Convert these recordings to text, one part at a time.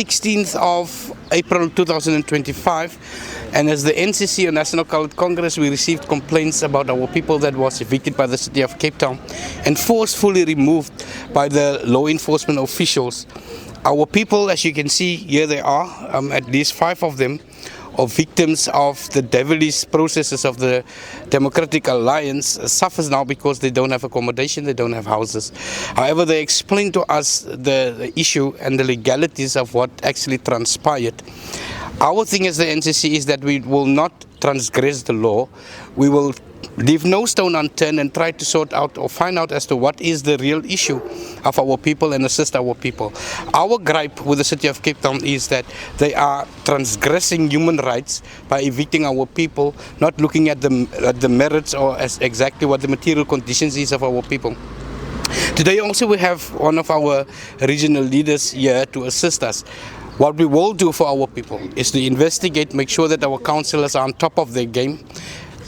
16th of April 2025, and as the NCC or National Colored Congress, we received complaints about our people that was evicted by the city of Cape Town and forcefully removed by the law enforcement officials. Our people, as you can see, here they are, at least 5 of them, are victims of the devilish processes of the Democratic Alliance, suffers now because they don't have accommodation, they don't have houses. However, they explained to us the issue and the legalities of what actually transpired. Our thing as the NCC is that we will not transgress the law. We will leave no stone unturned and try to sort out or find out as to what is the real issue of our people and assist our people. Our gripe with the city of Cape Town is that they are transgressing human rights by evicting our people, not looking at the merits or as exactly what the material conditions is of our people. Today also we have one of our regional leaders here to assist us. What we will do for our people is to investigate, make sure that our councillors are on top of their game,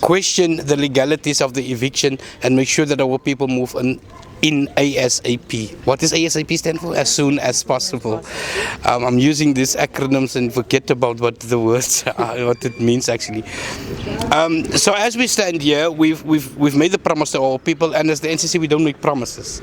question the legalities of the eviction, and make sure that our people move in ASAP. What does ASAP stand for? As soon as possible. I'm using these acronyms and forget about what the words are, what it means actually. So as we stand here, we've made the promise to our people, and as the NCC we don't make promises.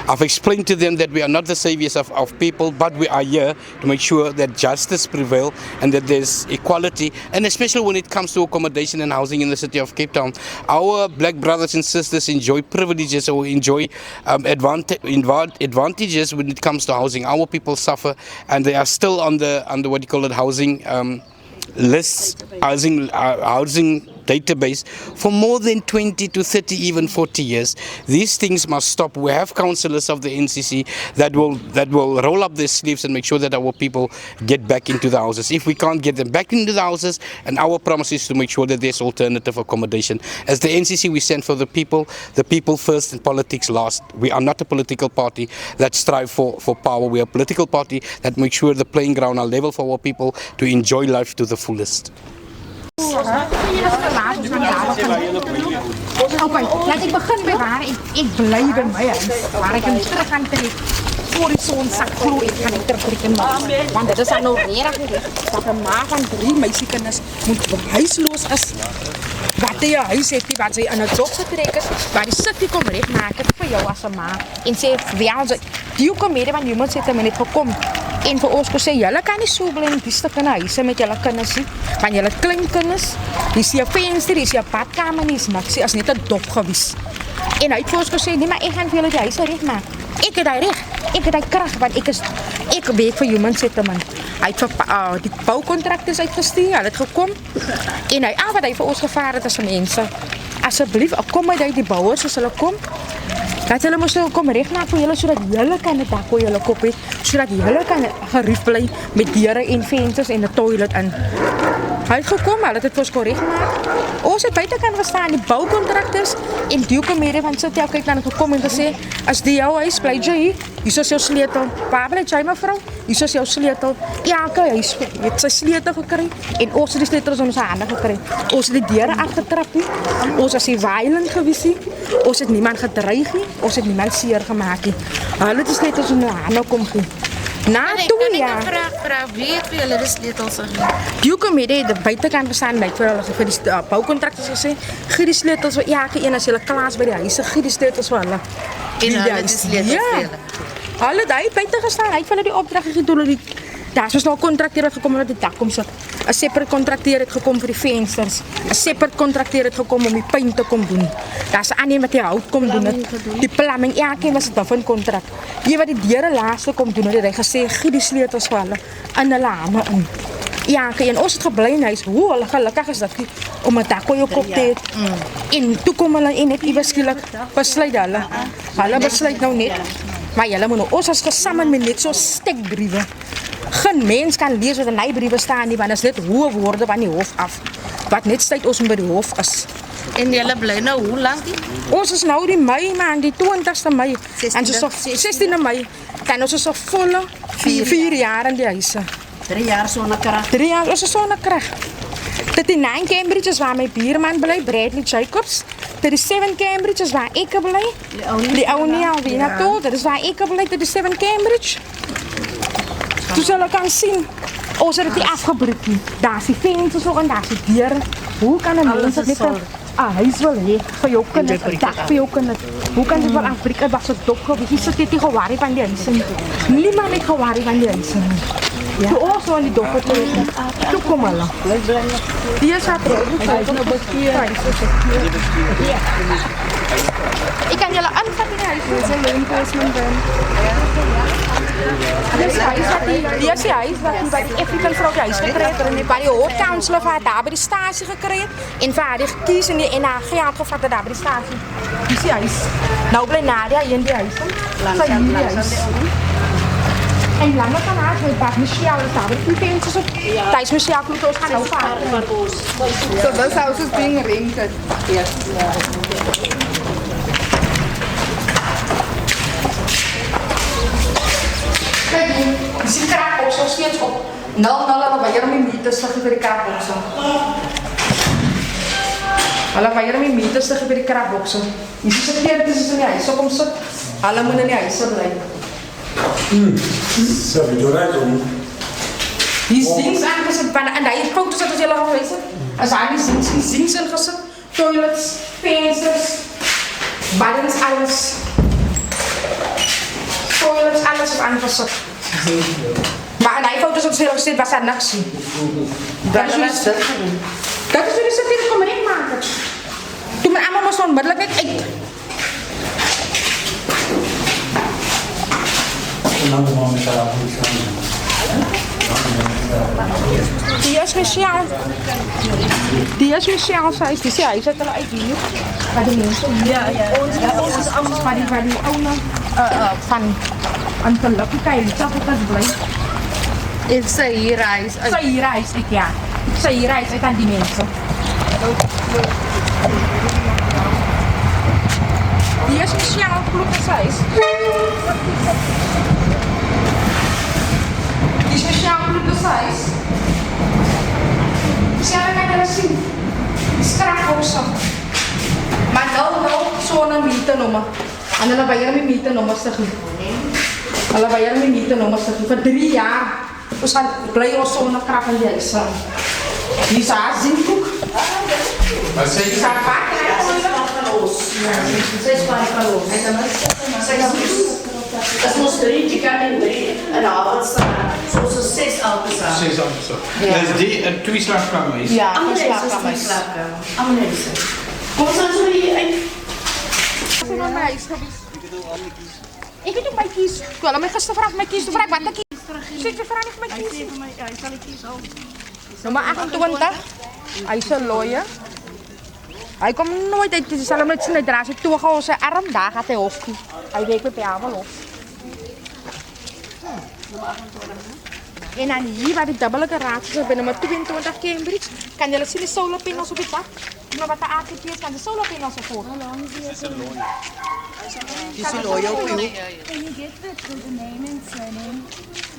I've explained to them that we are not the saviors of people, but we are here to make sure that justice prevails and that there's equality, and especially when it comes to accommodation and housing in the city of Cape Town. Our black brothers and sisters enjoy privileges or enjoy advantages when it comes to housing. Our people suffer, and they are still on the what you call it, housing lists, housing database for more than 20 to 30, even 40 years. These things must stop. We have councillors of the NCC that will roll up their sleeves and make sure that our people get back into the houses. If we can't get them back into the houses, and our promise is to make sure that there's alternative accommodation. As the NCC, we stand for the people first and politics last. We are not a political party that strive for power. We are a political party that makes sure the playing ground are level for our people to enjoy life to the fullest. Oké, laat ik beginnen bij waar ik blij ben bij huis. Waar ik hem terug kan trekken. Voor die zo'n zak groei kan ik terugtrekken. Want dat is dan nog erg. Dat een ma van 3 meisjekinders moet huisloos is. Wat die huis heeft, wat ze aan het job getrek is. Waar die city kom recht maken voor jou als een ma. En sê, wel, die komedie van iemand zit hem niet gekomen. En vir ons sê, julle kan nie so bly in die stukke huise met julle kinders nie, want julle klein kinders, hier is 'n venster, hier is 'n badkamer, nie is niks, as net 'n dop gewees. En hy het vir ons gesê, nee, maar ek gaan vir julle die huise regmaak. Ek het daai reg, ek het daai krag, want ek werk vir Human Settlement. Hy het vir die boukontraktes uitgestuur, hulle het gekom, en wat hy vir ons gevaar het as mense, asseblief, kom met die bouers as hulle kom, dat hulle moes kom regmaak vir julle, sodat julle kan het dak oor julle kop het, sodat julle kan gerief bly met deure en vensters en 'n toilet in. Hy het gekom, hulle het dit vir ons korrek gemaak. Ons het buitekant gestaan, die boukontrakteurs en die komedie van City of Cape Town het gekom en gesê, as die jou huis bly jy hier is jou sleutel. Waar bly jy mevrou? Hier is jou sleutel. Elke huis het sy sleutel gekry en ons het die sleutels in ons hande gekry. Ons het die deure afgetrap nie. Ons was nie violent gewees nie. Ons het niemand gedreig nie. Ons het niemand seer gemaak nie. Hulle het die sleutels in hulle hande kom gee. Na 2 jaar. Vraag, wie het vir julle die sleutels gegee? Die komedie het buitekant gestaan net vir hulle vir die boukontrakteurs gesê, gee die sleutels vir elke een as hulle klaar is by die huise, gee die sleutels vir hulle. En hulle het die sleutels vir julle. Hulle het buite gestaan, hy het vir hulle die opdrag gegee toe hulle daar was nou 'n kontrakteur wat gekom het om die dak kom sit. 'n Separate kontrakteur het gekom vir die vensters. 'n Separate kontrakteur het gekom om die punt te kom doen. Daar's 'n ander wat die hout kom doen het. Die plumbing, elkeen was dit 'n kontrak. Die wat die deure laaste kom doen het, hy gesê gee die sleutels vir hulle in hulle hande in. Ja, en ons het gebly in huis. Hoe hulle gelukkig is dat om 'n dak op jou kop te hê. En toe kom hulle en net iewers skielik besluit hulle. Hulle besluit nou net. Maar julle moet nou ons as gesamen met net so stekbriewe. Geen mens kan lees wat in die briewe staan nie, want dit is net hoë woorde van die hof af. Wat net tyd ons by die hof is. En julle bly nou hoe lank? Ons is nou die Mei maand, die 20ste Mei. En so 16de Mei. Dan ons is so volle 4 jaar in die huise. 3 jaar sonder krag. 3 jaar, ons is sonder krag. Dit die 9 Cambridge is waar my buurman bly, Bradley Jacobs. Dit is 7 Cambridge is waar ek bly. Die ou nie Alwina toe, dit is waar ek bly, dit is 7 Cambridge. Dus hulle kan sien, ons het dit nie afgebreek nie. Daar is die vensters ook en daar is die deure. Hoe kan 'n mens dit net 'n huis wil hê vir jou kinders, 'n dak vir jou kinders? Hoe kan jy wel afbreek? Dit was 'n dop gewees. Jy sit net nie gewaarig van die huis nie. Niemand het gewaarig van die huis nie. Ja. Toe ons aan die dop het, toe kom hulle. Die is wat ik kan jullie aanvat in huis. Dit is een enforcement bin. Dit is huis wat die is die huis wat die by die African vrou die huis gekry het. By die hoofdkanselier van daar by die stasie gekry het en vir haar die gekies en haar geld gevat het daar by die stasie. Dis die huis. Nou bly Nadia in die huis. Sy in die huis. En langer van haar het Bad Michelle is daar. Die vensters op. Thuis Michelle moet ons gaan nou vaar. So this house is being rented. Yes. Kijk, je ziet de kraakbox nog steeds op 0,0 en bij jullie meters liggen bij de kraakboxen. Hulle by jullie meters liggen bij de kraakboxen. Je ziet het hier, dit is in die huis. Op om sit, hulle moet in die huis bly. Zo, je rijdt om. Die zinks aangezet, en die foto's dat jullie al geweest als daar die zinks ingezet, toilets, vensters, baddens, alles. Toilets, alles is aangezet. Maar in die foto's dat jullie gezet was daar niks zien. Dat is jullie zit hier, kom erin maken. Toen mijn allemaal moest onmiddellijk net uit. Die is Michelle. Die is Michelle's huis. Die huis zit er uit hier. Waar de mensen. Ja. Ons allemaal waar die oude van een gelukkig kan je niet zelf ook blij. En sy hier reis. Sy hier reis uit, ja. Sy hier reis uit aan die mensen. Die is Michelle Kloekers huis. Die is Michelle Kloekers huis. Michelle kan julle sien. Die kraakboxen. Maar nou zo'n meternommer. En hulle by julle meternommers te gee. Hulle by julle meternommers te gee. Vir 3 jaar. Ons gaan bly ons sonder krag in die huis. Hier is haar zienkoek. Maar sê Dis haar pak en haar Dat is ons 3 chicken en 3 en half staan. Zoals 6 auto's aan. 6 anders. Dis die 'n 2 slaapkamer is. Ja, Allemaal slaapkamer. Allemaal kom ons dan zo hier uit. Ek het nog my huis gewees. Ek het ook my kies. Toe hulle my gister vra my kies, toe vra ek wat ek kies. Sê jy vra nie vir my kies. Hy sal die kies al. Nommer 28. Hy's 'n lawyer. Hy kom nooit uit dis hulle met sy dra sy toga op sy arm, daar gaan hy hof toe. Hy werk by Pavelhof. En dan hier waar die dubbele garage is, by nummer 22 Cambridge, kan jy sien die solar panels op die dak. Maar wat die ATP is, kan die solar panels voor. Dis 'n lawyer op jou. Can you get the name and surname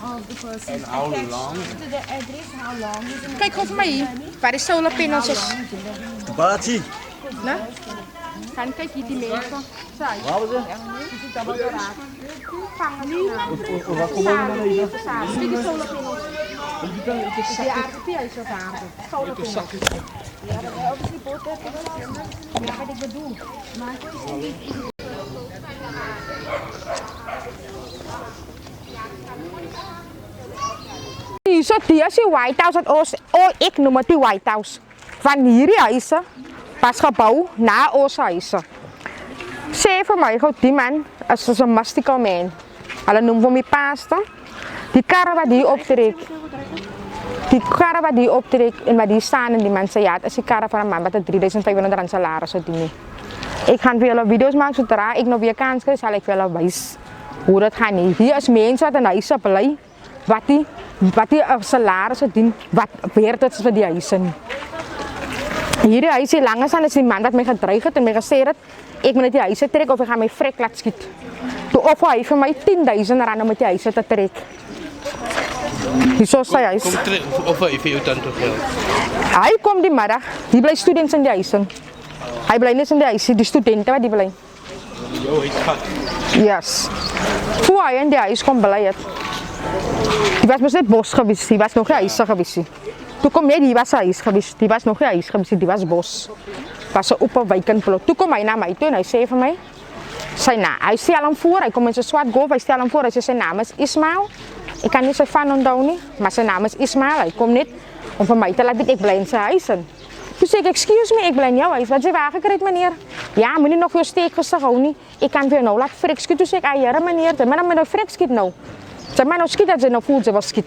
of the person? And how long? To the address, how long is it? Kyk gou vir my hier, waar die solar panels is. Batie. Né? Kan kyk hier die mense. Saai. Waar was dit? Die dubbele garage. Wat kom jy nou hier? Dit is solar panels. Die ATP is zo daar. Solar panels. Ja, dat obviously both have to go. Ja, wat ik bedoel. Maar het is niet. So die is die White House wat ons, ek noem het die White House. Van hierdie huise was gebou na ons huise. Sê vir my, gou die man is soos 'n mystical man. Hulle noem hom die pastor. Die karre wat hier optrek. Die karre wat hier optrek en wat hier staan in die man se yard is die karre van 'n man wat 'n R3,500 salaris verdien. Ek gaan vir julle video's maak sodra ek nog weer kans kry, sal ek vir julle wys hoe dit gaan nie. Hier is mense wat in huise bly wat die salaris verdien wat werd dit vir die huise nie. Hierdie huisie langes aan is die man wat my gedreig het en my gesê het ek moet net die huise trek of ek gaan my vrek laat skiet. Toe offer hy vir my R10,000 om met die huise te trek. Hierso sy huis. Kom terug of hy vir jou tante geld. Hy kom die middag, die bly studente in die huise. Hy bly net in die huisie, die studente wat die bly. Jou huis gat. Yes. Hoe hy in die huis kom bly het. Die was mos net bos gewees, die was nog nie huise gewees nie. Toe kom net die was huis gewees, die was nog nie huis gewees, die was bos. Was 'n oop wykend plot. Toe kom hy na my toe en hy sê vir my, hy stel hom voor, hy kom in sy swart golf, hy stel hom voor, hy sê sy naam is Ismail. Ek kan nie sy van onthou nie, maar sy naam is Ismail. Hy kom net om vir my te laat weet ek bly in sy huis in. Toe sê ek, excuse me, ek bly in jou huis. Wat jy waar gekry het, meneer? Ja, moenie nog vir jou steek gesig hou nie. Ek kan vir jou nou laat frik skiet. Toe sê ek, jare meneer, jy moet nou frik skiet nou. Sy maar nou skiet dat sy nou voel sy wil skiet.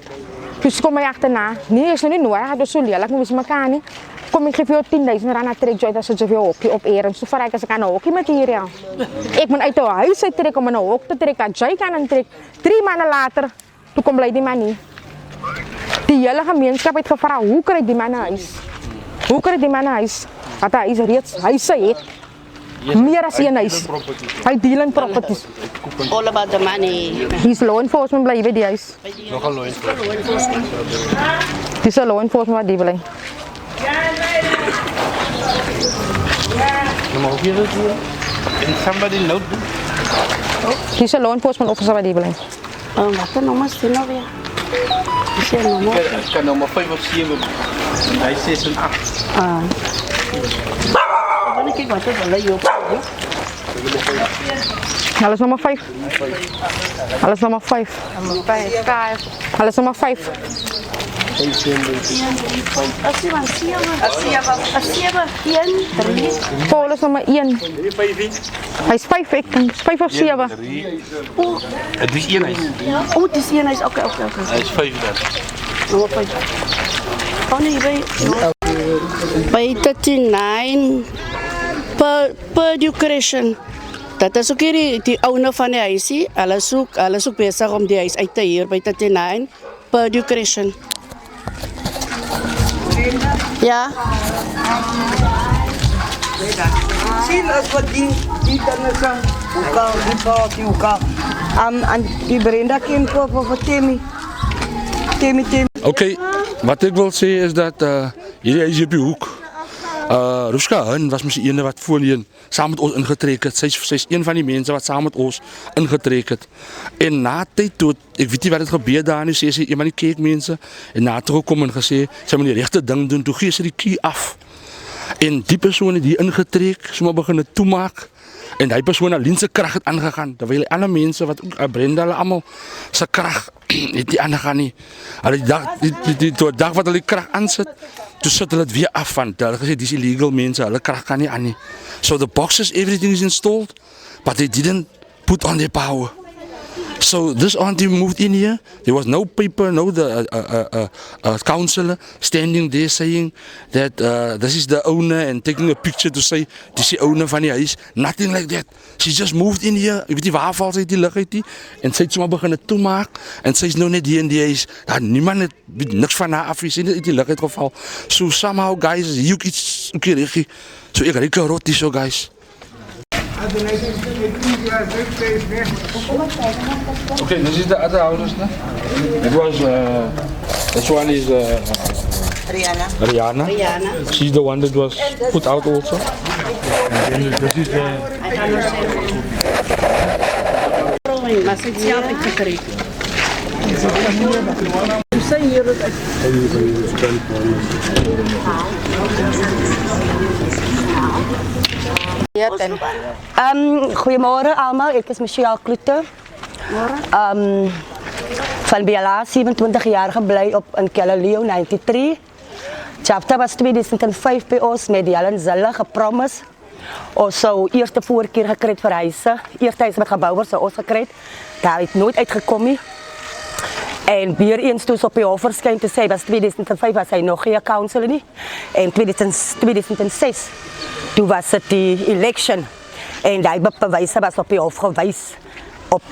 Dus kom my agterna. Nee, is nou nie nodig, dat is so lelik, moet mekaar nie. Kom ek geef jou 10.000 rand na trek joy, dat sit jy vir jou hokkie op eer. En so vir ek as ek aan 'n hokkie materiaal. Ek moet uit 'n huis uit trek om in 'n hok te trek, dat jy kan intrek. 3 maande later, toe kom bly die man nie. Die hele gemeenskap het gevra, hoe kry die man 'n huis? Hoe kry die man 'n huis? Dat hy reeds huise het. Meer as een huis. Hy deel in properties. All about the money. He's law enforcement bly by die huis. Nogal law enforcement. Dis 'n law enforcement wat die bly. Nou maar hier is hier. En somebody note. Dis 'n law enforcement officer wat die bly. Wat nou maar sien nou weer. Dis ja nou maar. Ik kan nog maar 5 of 7. Hij is 6 en 8. Dan ek wat het hulle jou. Alles nommer 5. Alles nommer 5. Alles nommer 5. Paul is nommer 1. Hy is 5, ek dink 5 of 7. Het is 1 huis. Oh, het is 1 huis. Okay. Hij is 5 dan. Nommer 5. Oh nee, by 39 per duration. Dat is ook die owner van die huisie. Hulle soek besig om die huis uit te huur by 39 per duration. Ja. Sien as wat die kinders aan hoeka. Aan die Brenda kim voor Timmy. Oké, wat ik wil zeggen is dat hierdie huis op die hoek. Ruska Hun was misschien ene wat voorheen samen met ons ingetrek het. Sy is een van die mensen wat samen met ons ingetrek het. En na tyd toe, ek weet nie wat het gebeur daar nie, sê sy een van die kerkmense en na toe gekom en gesê, sy moet die regte ding doen, toe gee sy die key af. En die persoon het die ingetrek, sommer begin het toemaak. En die persoon alleen sy krag het aangegaan, terwyl die ander mense wat ook Brenda hulle almal sy krag het nie aangegaan nie. Hulle die dag wat hulle die krag aansit, toe sit hulle het weer af van. Hulle gesê dis illegal mense, hulle krag kan nie aan nie. So the boxes, everything is installed, but they didn't put on their power. So this auntie moved in here. There was no paper, no counselor standing there saying that this is the owner and taking a picture to say this is the owner van die huis. Nothing like that. She just moved in here. Ek weet nie waar val sy die lig uit nie. En sy het sommer begin het toemaak en sy is nou net hier in die huis. Daar niemand het niks van haar af, sy het uit die lig uitgeval. So somehow guys, hier ook iets okay reggie. So ek ryk rot hier so guys. Okay, this is the other houses now. It was, this one is Rihanna. She's the one that was put out also. And then this is the... Goedemorgen allemaal, ik is Michelle Kloete. Van BLA, 27 jaar geblij op in Kellaleo 93. Chapter was 2005 bij ons met die Ellen Zelle gepromised. Ons zou eerste voorkeer gekregen voor huizen. Eerste huis met gebouwen zou ons gekregen. Daar heeft nooit uitgekomen. En weer eens toen ze op je hoofd verschijnt te zijn, was 2005 was hij nog geen counselor niet. En 2006, toen was het die election. En die bewijzen was op je hoofd geweest. Op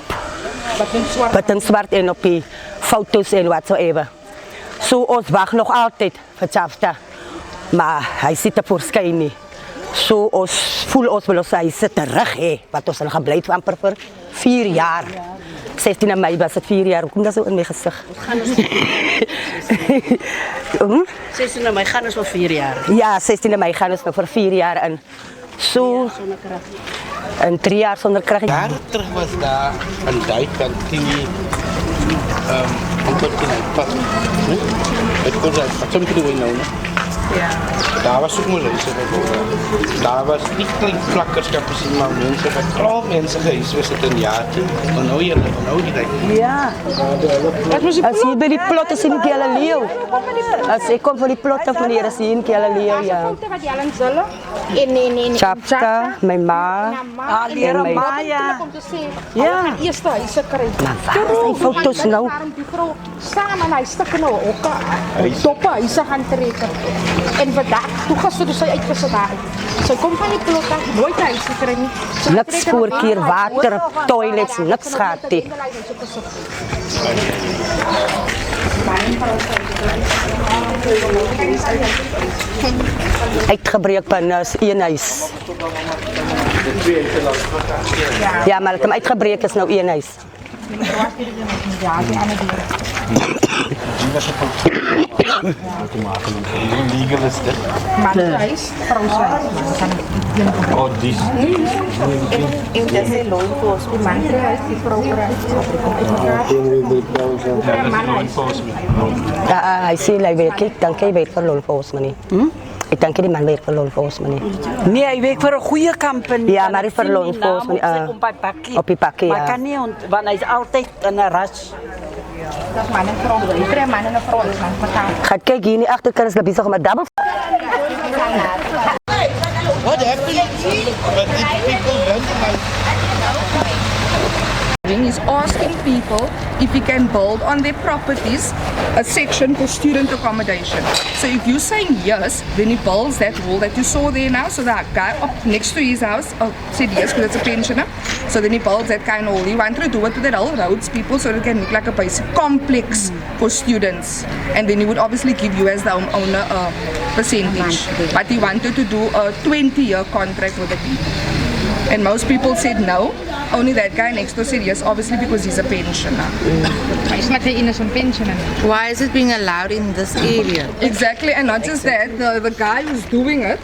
wat in zwart en op die foto's en wat zo even. Zo ons wacht nog altijd voor Chafta. Maar hij zit er voorschijn niet. Zo ons voel ons wel als hij zit terug. Wat ons al gebleid van voor 4 jaar. 16 mei was het 4 jaar. Hoe komt dat zo in mijn gezicht? 16 mei gaan we voor 4 jaar. Ja, 16 mei gaan we voor 4 jaar. En zo. En 3 jaar zonder kracht. Daar terug was daar een dijk van pad. Het kon zijn, wat zou moeten doen nou? Ja. Daar was ook mooi huise bijvoorbeeld. Daar was niet klein plakkerskapjes, maar mensen, wat mensen geweest was het een jaartje. En nou hier, nou die denk. Ja. Als je bij die plotten zien in Galileo. Als ik kom voor die plotten van hier, zie je in Galileo, ja. Wat jy aan zullen in Chapta, mijn ma. Lera Maya. Ja. Eerste huise kry. Maar waar is die foto's nou? Waarom die vrou saam hy stukke nou ook toppe huise gaan trek. En vandag toe gister toe sy uitgesit daar. Sy kom van die plot af, nooit huis gekry nie. Niks voorkeer, water, toilets, niks gehad nie. Uitgebreek binnes een huis. Ja, maar het hem uitgebreek is nou een huis. Legal is dit. Manhuis, vrouwshuis. Oh, die. En dat is law enforcement. Manhuis, die vrouwhuis. Ja, hij zei, hij werkt, ik denk hij werkt voor law enforcement niet. Ik denk die man werkt voor law enforcement niet. Nee, hij werkt voor een goede company. Ja, maar hij voor law enforcement. Op die pakje, Maar ja. kan niet, want hij is altijd in een rush. Dat is man en vrouw. 3 man en een vrouw is man mekaar. Gaat kijken hier niet achter, kan ze bezig met double. What happened? But did people vandalize? Is asking people if you can build on their properties a section for student accommodation. So if you're saying yes, then he builds that wall that you saw there now. So that guy up next to his house said yes because it's a pensioner. So then he builds that kind of wall. He wanted to do it to the whole roads people so it can look like a basic complex for students. And then he would obviously give you as the owner a percentage. But he wanted to do a 20-year contract with the people. And most people said no. Only that guy next door said yes, obviously because he's a pensioner. He's not the innocent pensioner. Why is it being allowed in this area? Exactly, and not just that, the guy who's doing it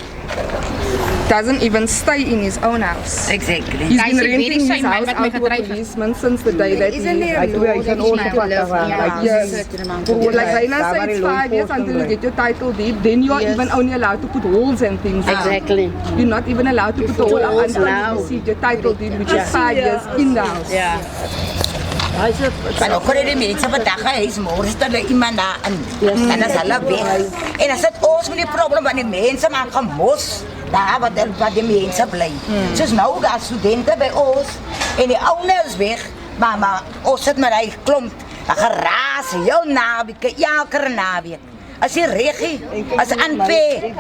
doesn't even stay in his own house. Exactly. He's Guys, been het weet renting nie his sy man house wat my out to a gedryf het. policeman since the day that Isn't there a law that you need to live in your house? Yes. Like Raina Daar waar said, die it's law 5 years until you enforcement get your title deed. Then you are even only allowed to put holes and things. Exactly. You're not even allowed to put the hole up holes until now. you receive your title deed, which is 5 years in the house. Ja. Maar ook voor die mensen vandaag, hij is morgen er iemand aan. En dat is alle weg. En dat is het ons met die probleem, want die mensen maken mos. Daar wat die mensen blijven. Dus nou, daar studenten bij ons. En die oude is weg. Maar ons zit met hij klomp. Dat geraas, heel naweek, elke naweek. Als je regie, als aanpee.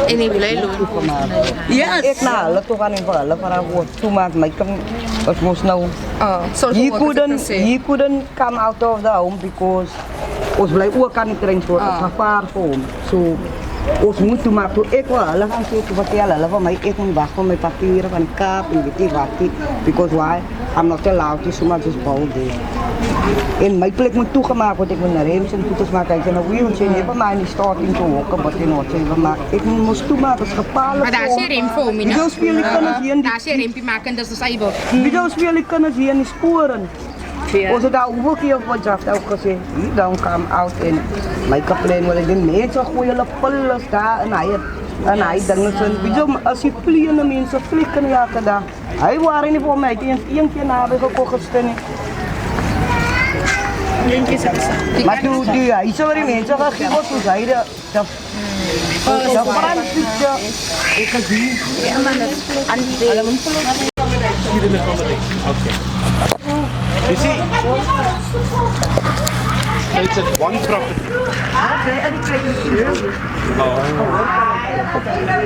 En die bly loon. Ja, Ik na hulle toe gaan en vir hulle vra wat toe maak my kan ons mos nou Social workers het he couldn't come out of the home because ons bly ook aan die transport gevaar vir hom. So ons moet toe maak toe ek wil hulle gaan sê toe vertel hulle van my ek moet wag vir my papiere van die Kaap en weet nie wat nie because why I'm not allowed to so much as bouw there. En my plek moet toegemaak word, ek moet na rems en voetes maak, hy sê nou wie ons sê, never mind die start in te hokken, wat en wat sê, maar ek moet toemaak, het is gevaarlijk. Maar daar is rem vir hom, Wie speel die kinders hier in die... Daar is rempie maak en dis is hy wil. Wie speel die kinders hier in die sporen? Ons het daar hoeveel keer op wat Jaft ook gesê, you don't come out en my kaplein wil ek die mense gooi hulle pillers daar en hy dinge sin. Wie as die vleene mense vlikken elke dag, hy waren nie vir my, hy het eens een keer naby gekocht gestin nie. Maar toe die huise waar die mense gegee was, soos hy de brandfietsen, ek gezien. ja, maar dat is aanpee. You see, it's at one property.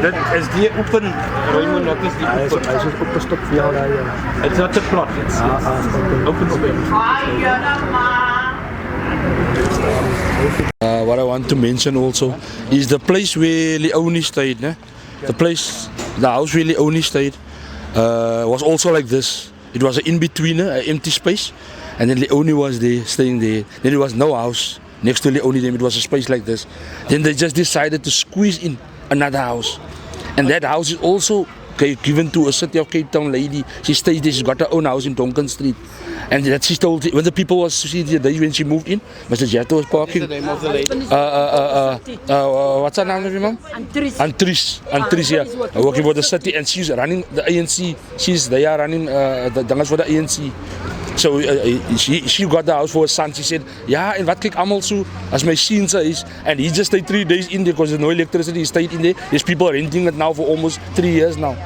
That is die open, Raymond, what is die open? Hij is op een stuk voor jou daar, ja. It's not a plot, it's open space. What I want to mention also is the place where Leonie stayed. The house where Leonie stayed was also like this. It was an in-betweener, an empty space, and then Leonie was there, staying there. Then there was no house next to Leonie, then it was a space like this. Then they just decided to squeeze in another house. And that house is also given to a City of Cape Town lady. She stayed there, she's got her own house in Donkin Street. And that she told, when the people was, see the day when she moved in, Mr. Jetto was parking. What's the name of the lady? What's her name of your mom? Antris, yeah. Working for the city, and she's running the ANC. They are running the dangas for the ANC. So she got the house for her son. She said, yeah, and wat kyk almal so as my seuns is, and he just stayed 3 days in there because there's no electricity. He stayed in there. There's people renting it now for almost 3 years now.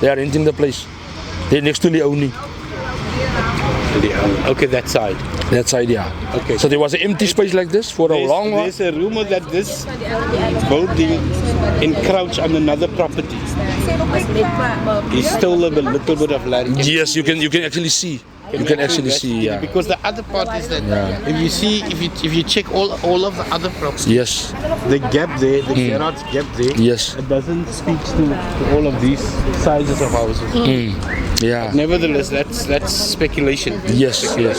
They are renting the place. They're next to Leone. Okay, that side. That side, yeah. Okay. So there was an empty space like this for a long while. There's a rumor that this building encroached on another property. He stole a little bit of land. Yes, you can actually see. You can actually see, yeah. Because the other part is that if you check all of the other properties, yes, the gap there, the garage gap there, yes, it doesn't speak to all of these sizes of houses. Yeah. But nevertheless, that's speculation. Yes, yes.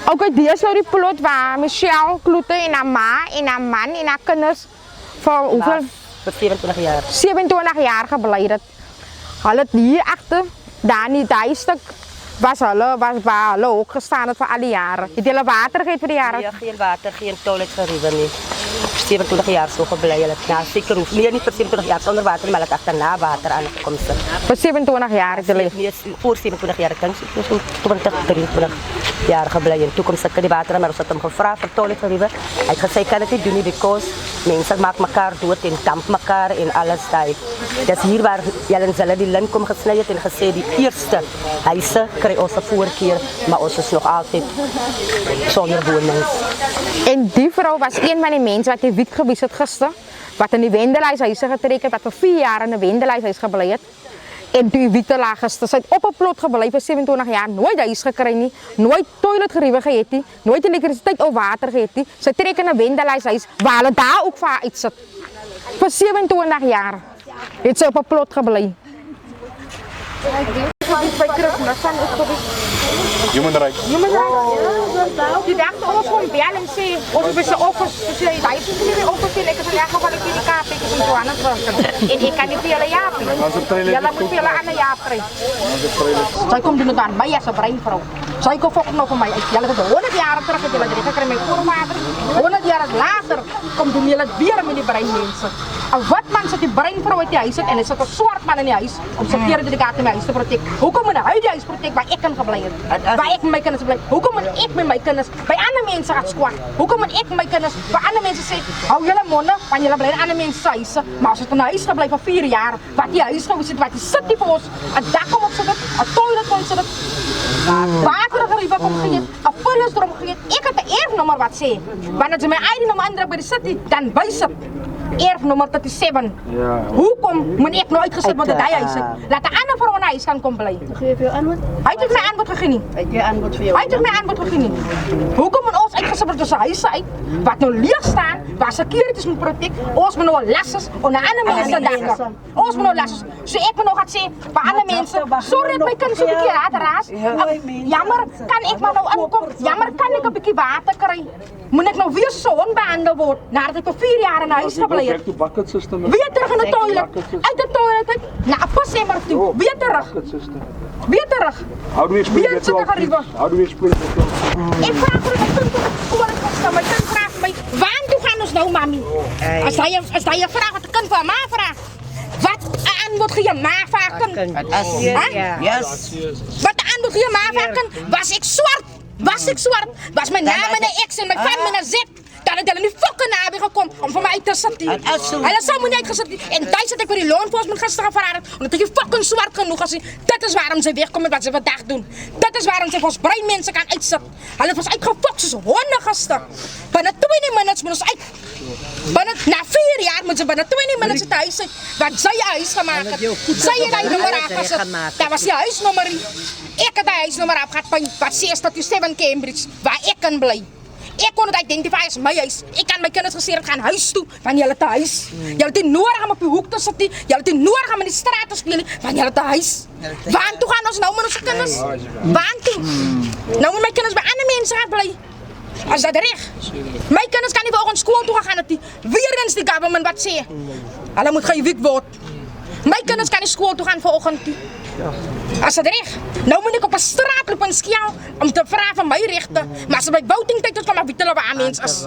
Okay, dis nou die plot waar Michelle Kloete en haar ma en haar man en haar kinders vir hoeveel? Vir 27 jaar. 27 jaar gebly het. Hulle het hier agter, daar in die stuk was waar hulle ook gestaan het vir al die jare. Het hulle water gegee vir die jare? Ja, geen water, geen toilet geriewe nie. 27 jaar so gebly. Hulle het na seker hoef nie vir 27 jaar sonder water, maar hulle het agterna water aangekom. Vir 27 jaar het hulle voor 27 jaar, ek dink so 23 jaar gebly en toe kom sy die water, maar ons het hom gevra vir toilet geriewe. Hy het gesê kan dit nie doen nie because mense maak mekaar dood en damp mekaar en alles daai. Dis hier waar hulle die lint kom gesny het en gesê die eerste huise kry ons 'n voorkeur, maar ons is nog altyd sonder wonings. En die vrou was een van die mense wat die Wiet gewies het gister, wat in die Wendelhuishuise getrek het, wat vir 4 jaar in 'n Wendelhuishuis gebly het. En die Wiete lag gister, sy het op 'n plot gebly vir 27 jaar, nooit huis gekry nie, nooit toilet geriewe gehad nie, nooit elektrisiteit of water gehad nie. Sy trek in 'n Wendelhuishuis waar hulle daar ook vir haar uitsit. Vir 27 jaar het sy op 'n plot gebly. Human rights. Die dag ons gewoon bellen en sê, ons is een offers, dus jy is nie offers en ek is in elk geval ek die kaap, ek is in Johannesburg. En ek kan nie vir julle jaap nie. Julle moet vir julle aan 'n jaap kry. Sy kom doen het aan my as 'n breinvrou. Sy kom fok nou vir my uit. Julle het 100 jaar terug het julle dit gekry my voorvader. 100 jaar later kom doen julle weer met die breinmense. Al wat man sit die breinvrou uit die huis uit en is 'n swart man in die huis om sy delegaat in my huis te protek. Hoekom moet hy die huis protek waar ek kan gebly het? Waar ek met my kinders bly? Hoekom moet ek met my kinders by ander mense gaan skwat? Hoekom moet ek met my kinders by ander mense sê, hou julle monde, want julle bly in ander mense se huise, maar as het in 'n huis gebly vir 4 jaar, wat die huis gewys het, wat die city vir ons 'n dak kom opsit, 'n toilet kom sit, water geriewe kom gee, 'n vullisdrom gee. Ek het 'n erfnommer wat sê, wanneer jy my ID-nommer indruk by die city, dan wys dit erfnommer 37. Ja. Hoekom moet ek nou uitgesit word uit die huis? Laat 'n ander vrou in 'n huis kan kom bly. Gee vir jou antwoord? Hy het my antwoord gegee nie. Hy het jou antwoord vir jou. Hy het my antwoord gegee nie. Hoekom moet ons uitgesit word uit ons huise uit wat nou leeg staan, waar securities moet protek? Ons moet nou lasses op 'n ander mense dakke. Ons moet nou lasses. So ek moet nou gaan sê vir ander mense, sorry dat my kind so 'n bietjie hard raas. Jammer, kan ek maar nou inkom? Jammer, kan ek 'n bietjie water kry? Moet ek nou weer so onbehandel word nadat ek vir 4 jaar in 'n huis gebly het? Weer terug in die toilet, uit die toilet uit, na 'n pasemmer toe, weer terug. Weer terug. How do we explain that to our kids? How do we explain that to our kids? Ek vraag vir my kind kom ek gestaan, my kind vraag my, waartoe gaan ons nou, mami? As hy 'n vraag wat 'n kind vir 'n ma vra, wat 'n antwoord gee 'n ma vir 'n kind? Yes. Wat 'n antwoord gee 'n ma vir 'n kind? Was ek swart? Was my naam en 'n X en my van met 'n Z? Dan het hulle nie fucking naby gekom om vir my uit te sit nie. Hulle sou my nie uitgesit nie. En tyd sit ek vir die law enforcement gister gevra het, omdat ek fucking swart genoeg as dit is waarom sy wegkom met wat sy vandag doen. Dit is waarom sy vir ons breinmense kan uitsit. Hulle het ons uitgefok soos honde gister. Binne 20 minutes moet ons uit. Na 4 jaar moet sy binne 20 minutes uit die huis uit, wat sy 'n huis gemaak het. Sy het hy nommer afgesit. Dat was die huisnommer. Ek het die huisnommer afgehad by wat 637 Cambridge, waar ek kan bly. Ek kon dit identify as my huis. Ek kan my kinders gesê het gaan huis toe, want julle het 'n huis. Julle het nie nodig om op die hoek te sit nie. Julle het nie nodig om in die straat te speel nie, want julle het 'n huis. Waartoe gaan ons nou met ons kinders? Waartoe? Nou moet my kinders by ander mense gaan bly. Is dat reg? My kinders kan nie vanoggend skool toe gegaan het nie. Weer eens die government wat sê. Hulle moet geëvikt word. My kinders kan nie skool toe gaan vanoggend nie. Is dat reg? Nou moet ek op 'n straat loop en skel om te vra van my regte. Maar as by voting tyd kom, dan weet hulle waar mens is.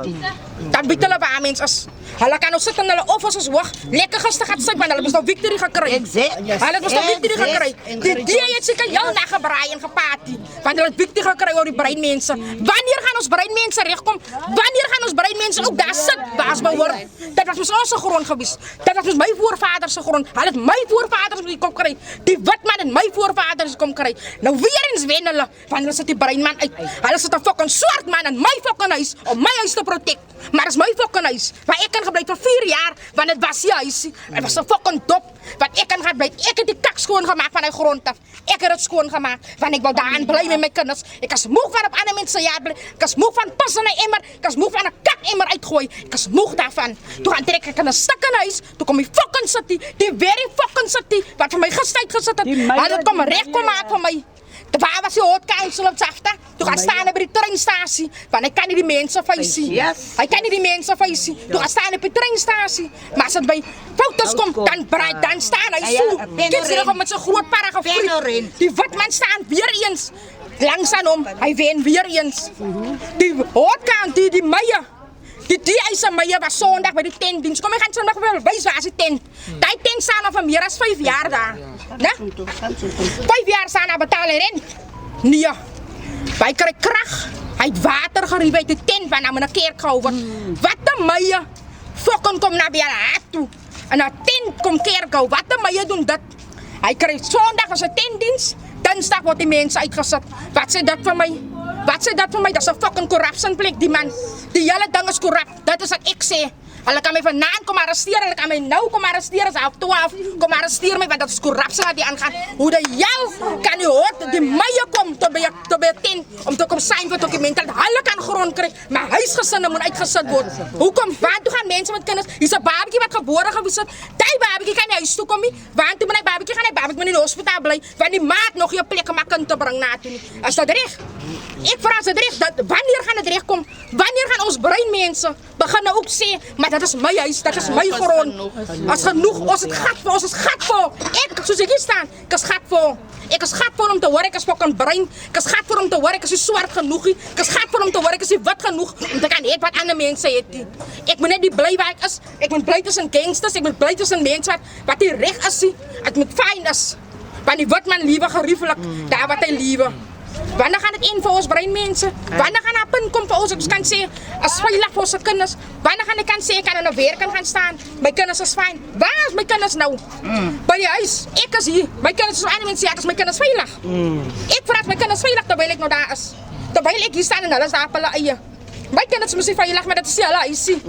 Dan weet hulle waar mens is. Hulle kan nou sit in hulle offices hoog, lekker gister gaan sit, want hulle het nou victory gekry. Hulle het nou victory gekry. Die DA het seker heel nag gebraai en geparty, want hulle het victory gekry oor die breinmense. Wanneer gaan ons breinmense regkom? Wanneer gaan ons breinmense ook daar sit, baas behoort? Dat was ons grond gewees. Dat was my voorvaders se grond. Hulle het my voorvaders moet kom kry. Die wit man en my voorvaders kom kry. Nou weer eens wen hulle, want hulle sit die breinman uit. Hulle sit 'n fucking swart man in my fucking huis om my huis te protect. Maar is my fucking huis, waar ek kan gebly vir 4 jaar, want dit was die huisie. Het was 'n fucking dop, wat ek kan gaan bly. Ek het die kak skoon gemaak van die grond af. Ek het dit skoon gemaak, want ek wou daarin bly met my kinders. Ek is moeg van op ander mense jaar bly. Ek is moeg van pas in 'n emmer. Ek is moeg van 'n kak emmer uitgooi. Ek is moeg daarvan. Toe gaan trek ek in 'n stuk in huis, toe kom die fucking city, die very fucking city, wat vir my gestuit gesit het. Hulle het kom reg kom maak vir my. Waar was die Hot Council op Safta? Toe gaan staan by die treinstasie, want hy kan nie die mense vuisie. Hy kan nie die mense vuisie. Toe gaan staan op die treinstasie, maar as dit by foto's kom, dan staan hy so. Dit is nog met sy groot parre gevriet. Die wit man staan weer eens langs aan hom, hy wen weer eens. Die Hot Council, die Meyer, die eise Meyer was Sondag by die tentdiens. Kom, ek gaan Sondag wel wys waar is die tent. Die tent staan al van meer as 5 jaar daar. 5 jaar staan, hij betaalt rent. Nee, wij krijgen kracht. Hij heeft water gerieven uit de tent van naar een kerk gehouden. Wat de meie, fokken komt naar bij haar toe. En naar tent komt kerk houden. Wat de meie doen dat? Hij krijgt zondag als een tentdienst. Dinsdag wordt die mensen uitgezet. Wat zei dat van mij? Wat zei dat van mij? Dat is een fucking corruptionplek, die man. Die hele ding is corrupt. Dat is wat ik zei. Hulle kan my vanaand kom arresteer, hulle kan my nou kom arresteer as half 12, kom arresteer my, want dat is korrupsie wat die aangaan. Hoe de jou kan die hoort, die meie kom tot by 'n tent, om te kom sign vir dokumenten, dat hulle kan grond kry, maar huisgesinne moet uitgesit word. Hoekom? Want toe gaan mense met kinders, hier's 'n babatjie wat gebore gewees het, die babatjie kan nie huis toe kom nie, want toe moet hy babatjie moet in die hospitaal bly, want die maat nog nie 'n plek om haar kind te bring na toe nie. Is dat reg? Ek vra as dit reg, wanneer gaan dit reg kom? Wanneer gaan ons breinmense begin nou ook sê, maar dat is my huis, dat is my grond. As genoeg, ons het gat vir, ons is gat vir. Ek, soos ek hier staan, ek is gat vir. Ek is gat vir om te hoor, ek is fucking brein. Ek is gat vir om te hoor, ek is nie swart genoeg nie. Ek is gat vir om te hoor, ek is nie wit genoeg om te kan hê wat ander mense het nie. Ek moet net die bly waar ek is. Ek moet bly tussen gangsters, ek moet bly tussen mense wat nie reg is nie. Ek moet fyn is. Want die wit man liewe gerieflik, daar wat hy liewe. Wanneer gaan dit in vir ons breinmense? Wanneer gaan daar 'n punt kom vir ons, ek kan sê, as veilig vir ons kinders? Wanneer gaan ek kan sê, ek kan in 'n werk gaan staan, my kinders is fyn. Waar is my kinders nou? By die huis, ek is hier, my kinders is ander mense, ek is my kinders veilig. Ek vraag my kinders veilig, terwyl ek nou daar is. Terwyl ek hier staan en hulle is daar op hulle eie. My kinders is veilig, maar dat is nie hulle huisie.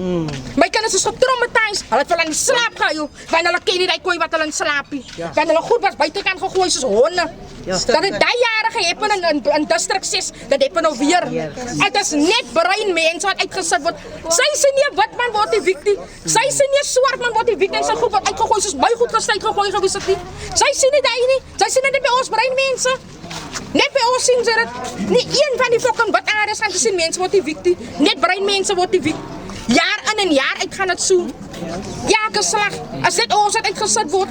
My kinders is getraumatized, hulle het wel in slaap gehuil, want hulle ken nie die kooi wat hulle in slaapie. Want hulle goed was buitekant gegooi soos honde. Dat het die jare geheppen in District 6, dat heppen nou weer. Het is net breinmense wat uitgesit word. Sy sê nie wit man word die victim. Sy sê nie swart man word die victim. Sy goed word uitgegooi soos my goed gestuit gegooi gewees het nie. Sy sê nie die nie. Sy sê net by ons breinmense. Net by ons sien sy dit. Nie een van die fucking wit aardes gaan te sien mense word die victim. Net breinmense word die victim. Jaar in en jaar uit gaan het so. Ja, ek is slag. As dit ons wat uitgesit word.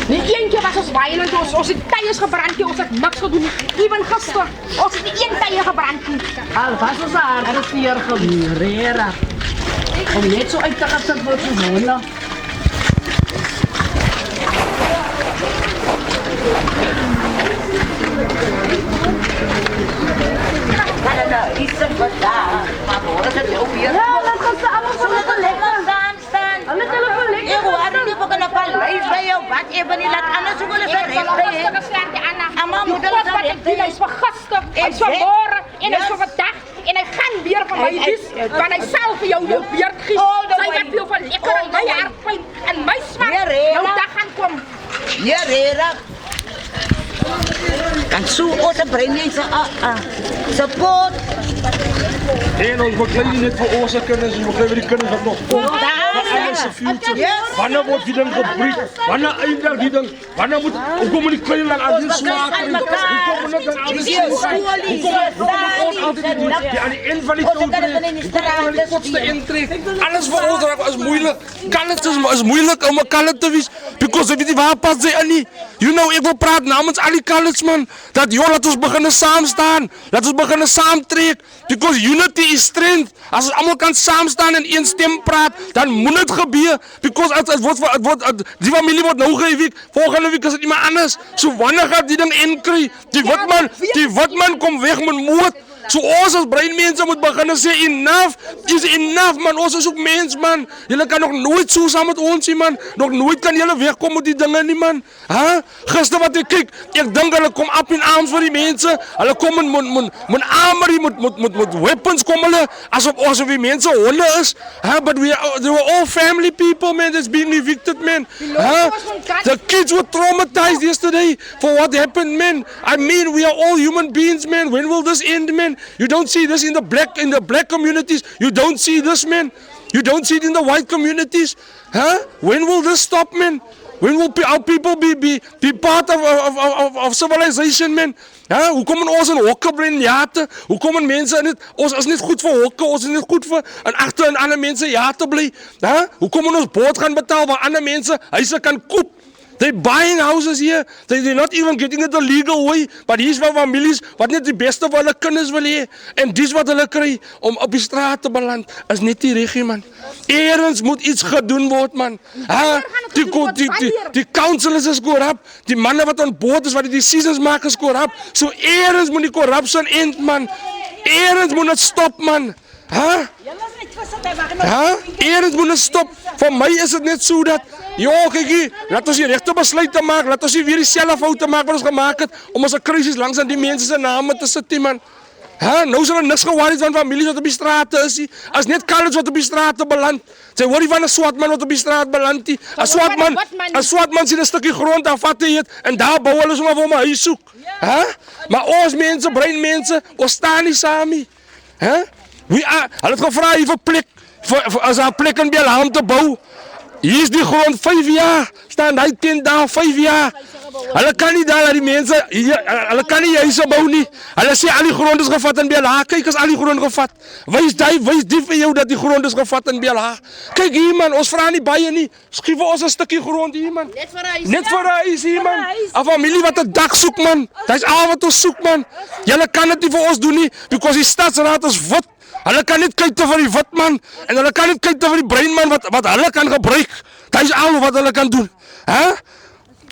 Nie eentje was ons violent, ons het tyres gebrand, ons het niks gedoen nie. Even gister, ons het nie een tye gebrand nie. Al was ons harde vier gebeurera. Om net so uit te gesit word soos honde. Is het wat daar? Maar hoor het ook weer. Ja, dat gaan ze allemaal zo lekker staan. Alle telefoon lekker. Ik hoor niet van een paar lijsten of wat even niet laat anders zo willen zijn. Amma moet dat wat ik doe, hij is van gasten, hij is van morgen en hij is van vandaag. En hij gaat weer van mij dus, want hij zal voor jou beurt geven. Zij gaat veel van lekker en mijn haarpijn en mijn smaak. Nou, daar gaan komen. Ja, Rera. En zo onze breinmense support. En ons beklei net vir ons kinders, ons beklei vir die kinders wat nog kom. alles se future. Wanneer word die ding gebreek? Wanneer eindig die ding? Wanneer moet hoekom moet die klein land al die swaar kry? Hoekom moet dit dan al die swaar? Hoekom ons altyd die aan die end van die toer die kortste intrek? Alles vir ons raak is moeilik. Kan dit is moeilik om 'n kalle te wees because weet jy waar pas jy in nie? You know ek wil praat namens al die kalles man dat joh laat ons begin saam staan. Laat ons begin saamtrek because unity is strength. As ons almal kan saam staan en een stem praat, dan moet dit gebeur because het word die familie word nou geweek. Volgende week is dit iemand anders. So wanneer gaan die ding inkry? Die witman kom weg met moord. So ons as breinmense moet begin sê enough is enough man. Ons is ook mens man. Julle kan nog nooit so saam met ons nie man. Nog nooit kan julle wegkom met die dinge nie man. Gister wat ek kyk, ek dink hulle kom up in arms vir die mense. Hulle kom met armory, met weapons kom hulle asof die mense honde is. But they were all family people man that's being evicted man. The kids were traumatized yesterday for what happened man. I mean we are all human beings man. When will this end man? You don't see this in the black communities. You don't see this, man. You don't see it in the white communities. When will this stop, man? When will our people be part of civilization, man? Hoe kom ons in hokke bly in jate? Hoe kom mense in dit? Ons is niet goed vir hokke, ons is niet goed vir en agter in ander mense jate bly. Hoe kom ons boot gaan betaal waar ander mense huise kan koop? They're buying houses here. They're not even getting it the legal way. But hier's van families wat net die beste van hulle kinders wil hê. En dis wat hulle kry om op die straat te beland. Is net die regie man. Eerens moet iets gedoen word man. Die council is korrup. Die manne wat aan boord is wat die decisions maak is korrup. So eerens moet die corruption end man. Eerens moet dit stop man. Eerens moet dit stop. Vir my is dit net so dat kykie, laat ons die regte besluite maak, laat ons nie weer dieselfde foute maak wat ons gemaak het, om ons 'n krisis langs aan die mense se name te sit, man. Nou is er niks gewaar van families wat op die strate is nie. As net kalles wat op die strate beland. Sy hoor nie van 'n swart man wat op die straat beland nie. 'n swart man sien 'n stukkie grond afvat het en daar bou hulle sommer vir hom 'n huis soek. Maar ons mense, breinmense, ons staan nie saam nie. Hulle het gevra hier vir plek, as 'n plek in Belham te bou. Hier is die grond 5 jaar, staan hy 10 dae 5 jaar. Hulle kan nie daar die mense, hulle kan nie huise bou nie. Hulle sê al die grond is gevat in BLH. Kyk as al die grond gevat. Wys die vir jou dat die grond is gevat in BLH. Kyk hier man, ons vra nie baie nie. Skief vir ons 'n stukkie grond hier man. Net vir 'n huis hier man. 'n Familie wat 'n dak soek man. Dis al wat ons soek man. Julle kan dit nie vir ons doen nie because die stadsraad is wit. Hulle kan net kyk te vir die wit man en hulle kan net kyk te vir die bruin man wat hulle kan gebruik. Dit is al wat hulle kan doen.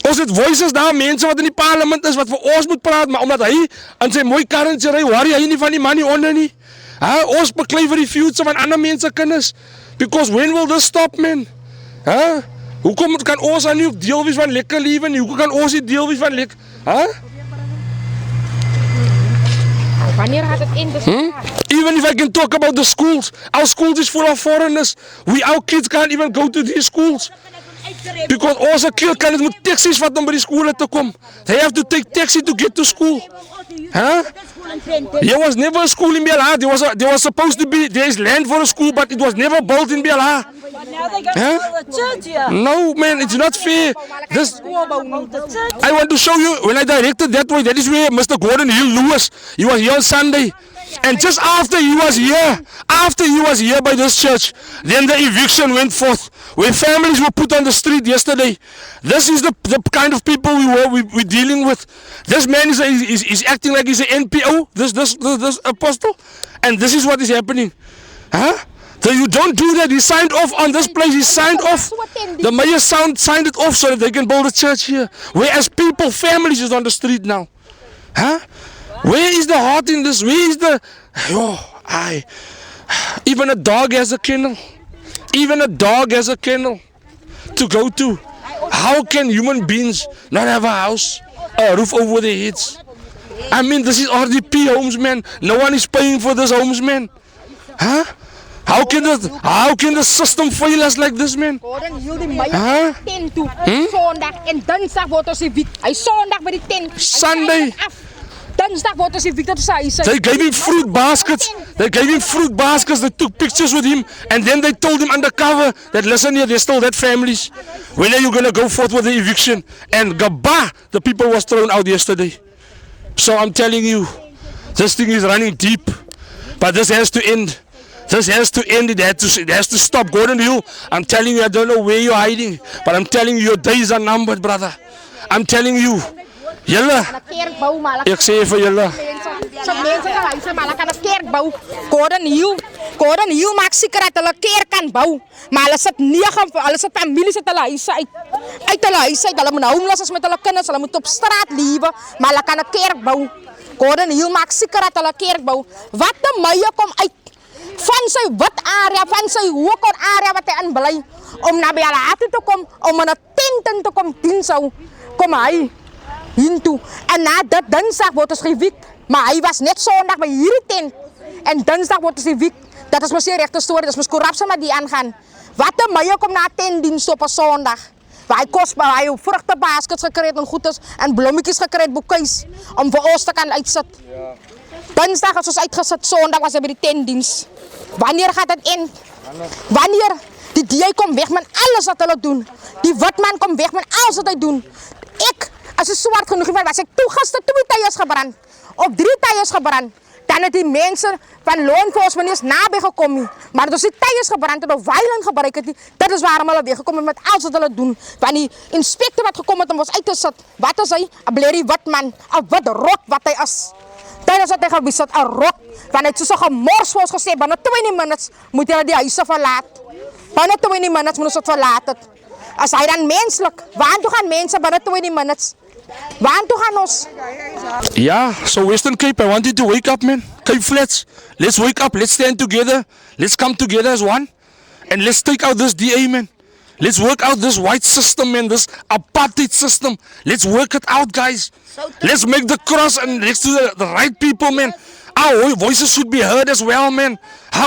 Ons het voices daar, mense wat in die parlement is wat vir ons moet praat, maar omdat hy in sy mooi karrentjie ry, worry hy nie van die man nie onder nie. Ons beklei vir die future van ander mense kinders. Because when will this stop man? Hoekom kan ons dan nie deel wees van lekker lewe nie? Hoekom kan ons nie deel wees van lekker? Wanneer gaat het in de Even if I can talk about the schools, our schools is full of foreigners. Our kids can't even go to these schools. Because onze kids kan het met taxis vat om by die skole te kom. They have to take taxi to get to school. There was never a school in BLH. There was supposed to be, there is land for a school, but it was never built in BLH. No man, it's not fair. I want to show you, when I directed that way, that is where Mr. Gordon Hill Lewis, he was here on Sunday. And just after he was here by this church, then the eviction went forth, where families were put on the street yesterday. This is the kind of people we're dealing with. This man is acting like he's an NPO, this apostle, and this is what is happening. So you don't do that. He signed off on this place. He signed off. The mayor signed it off so that they can build a church here. Whereas people, families is on the street now. Where is the heart in this? Where is the... Even a dog has a kennel. Even a dog has a kennel to go to. How can human beings not have a house, a roof over their heads? I mean, this is RDP homes, man. No one is paying for this homes, man. How can the system fail us like this, man? Gordon hield die meier tent toe. Sondag en Dinsdag word ons evict. Hy Sondag by die tent. Sunday. Dinsdag word ons evicted sy huis. They gave him fruit baskets. They took pictures with him, and then they told him undercover that, listen here, there's still that families. When are you going to go forth with the eviction? And Gaba, the people was thrown out yesterday. So I'm telling you, this thing is running deep, but this has to end. This has to end. It has to stop. Gordon Hill, I'm telling you, I don't know where you're hiding, but I'm telling you, your days are numbered, brother. I'm telling you. Julle, ek sê vir julle. So mense kan huise maar hulle kan 'n kerk bou. Gordon Hill maak seker dat hulle 'n kerk kan bou, maar hulle sit families uit hulle huise uit hulle huise uit. Hulle moet homeless as met hulle kinders, hulle moet op straat lewe, maar hulle kan 'n kerk bou. Gordon Hill maak seker dat hulle 'n kerk bou. Wat die meye kom uit van sy wit area, van sy hoër area wat hy in bly, om na by hulle harte te kom, om in 'n tent te kom dien sou, kom hy hintoe. En na dit Dinsdag word ons gewikt, maar hy was net Sondag by hierdie tent, en Dinsdag word ons gewikt. Dat is mos die regte storie, dat is mos korrupsie maar die aangaan. Wat die meye kom na 'n tentdiens op 'n Sondag, waar hy kosbaar, hy vrugtebaskets gekry het en goedes, en blommetjies gekry het, boekies, om vir ons te kan uitsit. Dinsdag as ons uitgesit, Sondag was hy by die tentdiens. Wanneer gaat het in? Wanneer? Die DA kom weg met alles wat hulle doen. Die witman kom weg met alles wat hy doen. Ek, as ek swart genoeg was ek gister 2 tyres gebrand. Op 3 tyres gebrand. Dan het die mense van law enforcement eens naby gekom. Maar dat is die tyres gebrand en of violent gebruik het. Dat is waarom hulle weggekom het met alles wat hulle doen. Want die inspector wat gekom het om ons uit te sit. Wat is hy? 'n blerrie witman. 'n wit rot wat hy is. Tijdens dat hy gewys het, 'n rot. Want hy het so gemors vir ons gesê, binne 20 minutes moet hulle die huise verlaat. Binne 20 minutes moet ons dit verlaat het. As hy dan menslik, waartoe gaan mense binne 20 minutes? Waartoe gaan ons? Yeah, so Western Cape, I want you to wake up, man. Cape Flats, let's wake up, let's stand together, let's come together as one, and let's take out this DA, man. Let's work out this white system, man, this apartheid system. Let's work it out, guys. Let's make the cross and next to the right people, man. Our voices should be heard as well, man.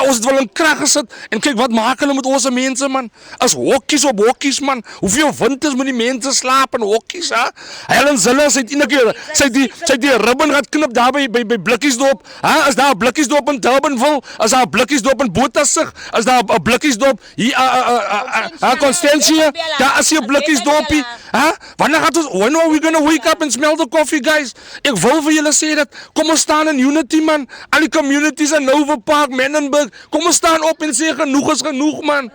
Ons het wel in krag gesit en kyk wat maak hulle met ons mense, man. As hokkies op hokkies, man. Hoeveel winters moet die mense slaap in hokkies, hè? Helen Zille sê eendag keer, sy die ribbon gaan knip daar by Blikkiesdorp, hè? As daar 'n Blikkiesdorp in Durbanville, as daar 'n Blikkiesdorp in Bothaville, as daar 'n Blikkiesdorp hier Constantia, daar is 'n Blikkiesdorpie, hè? When are we going to wake up and smell the coffee, guys? Ek wil vir julle sê dat kom ons staan in unity, man. Al die communities in Nova Park, Menenberg, kom ons staan op en sê genoeg is genoeg, man.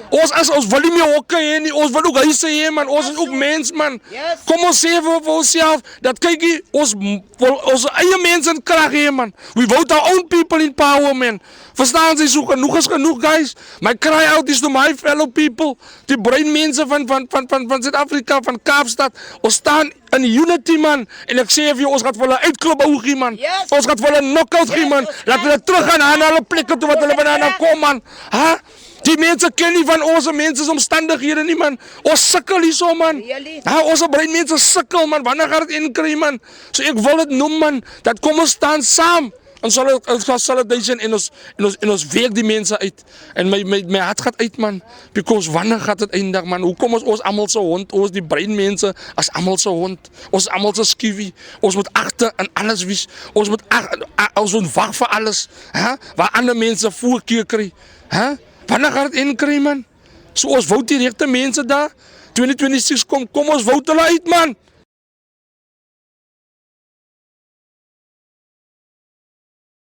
Ons wil nie meer hokke hê nie, ons wil ook huise hê, man. Ons is ook mens, man. Kom ons sê vir onsself dat kykie, ons eie mense in krag hê, man. We vote our own people in power, man. Verstaan sy, so genoeg is genoeg, guys. My cry out is to my fellow people, die breinmense van Suid-Afrika, van Kaapstad. Ons staan in unity, man. En ek sê vir jou, ons gaat vir hulle uitklop ougie, man. Ons gaat vir hulle knock-out gee, man. Laat hulle terug gaan aan hulle plekke toe wat hulle vandaan kom, man. Ha? Die mense ken nie van ons mense omstandighede nie, man. Ons sukkel hierso, man. Ha, ons breinmense sukkel, man. Wanneer gaan dit inkry, man? So ek wil dit noem, man, dat kom ons staan saam. Ons solidarity en ons week die mense uit. En my hart gaat uit, man. Because wanneer gaat het eindig, man? Hoe kom ons almal se hond? Ons die breinmense as almal se hond. Ons almal se skiewie. Ons moet agter in alles wees. Ons moet wag vir alles, hè? Waar ander mense voorkeur kry, hè? Wanneer gaat het inkry, man? So ons vote die regte mense daar. 2026 kom ons vote hulle uit, man.